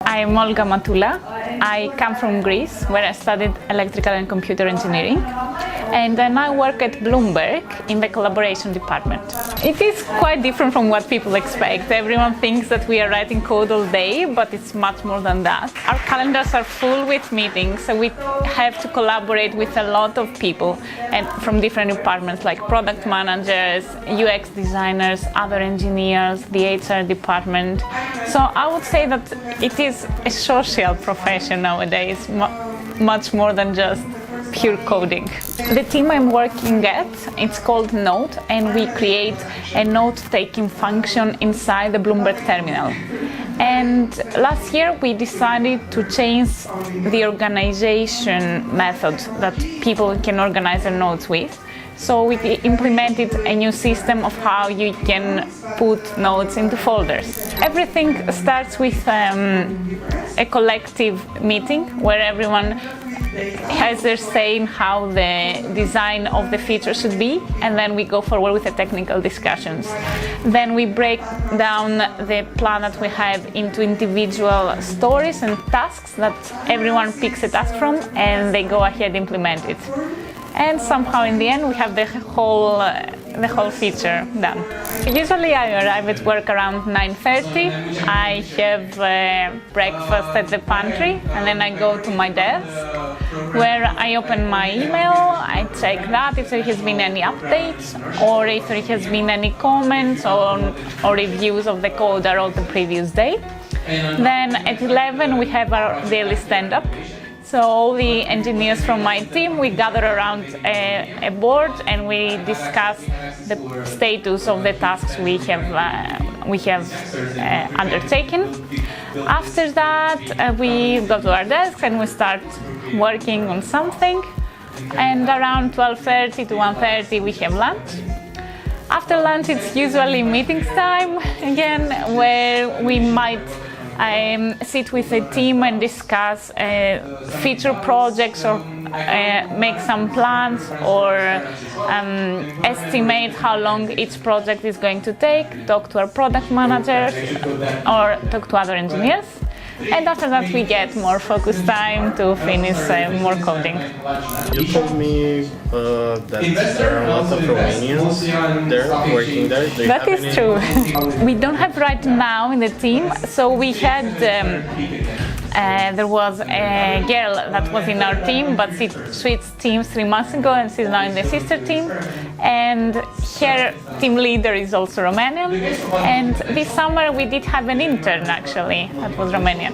I'm Olga Matoula. I come from Greece, where I studied electrical and computer engineering, and I now work at Bloomberg in the collaboration department. It is quite different from what people expect. Everyone thinks that we are writing code all day, but it's much more than that. Our calendars are full with meetings, so we have to collaborate with a lot of people and from different departments like product managers, UX designers, other engineers, the HR department. So I would say that it is a social profession nowadays, much more than just pure coding. The team I'm working at, it's called Note, and we create a note-taking function inside the Bloomberg terminal. And last year we decided to change the organization method that people can organize their notes with. So we implemented a new system of how you can put notes into folders. Everything starts with a collective meeting where everyone has their say in how the design of the feature should be, and then we go forward with the technical discussions. Then we break down the plan that we have into individual stories and tasks that everyone picks a task from, and they go ahead and implement it. And somehow in the end we have the whole feature done. Usually I arrive at work around 9:30. I have breakfast at the pantry, and then I go to my desk where I open my email, I check that if there has been any updates or if there has been any comments or reviews of the code I wrote the previous day. Then at 11 we have our daily stand-up. So all the engineers from my team, we gather around a board and we discuss the status of the tasks we have undertaken. After that, we go to our desks and we start working on something. And around 12:30 to 1:30 we have lunch. After lunch, it's usually meetings time again, where we might sit with the team and discuss future projects or make some plans or estimate how long each project is going to take, talk to our product managers or talk to other engineers. And after that we get more focused time to finish more coding. You told me that there are a lot of Romanians there working there. That is true. We don't have right now in the team, so we had there was a girl that was in our team, but she switched teams 3 months ago and she's now in the sister team. And her team leader is also Romanian. And this summer we did have an intern actually that was Romanian.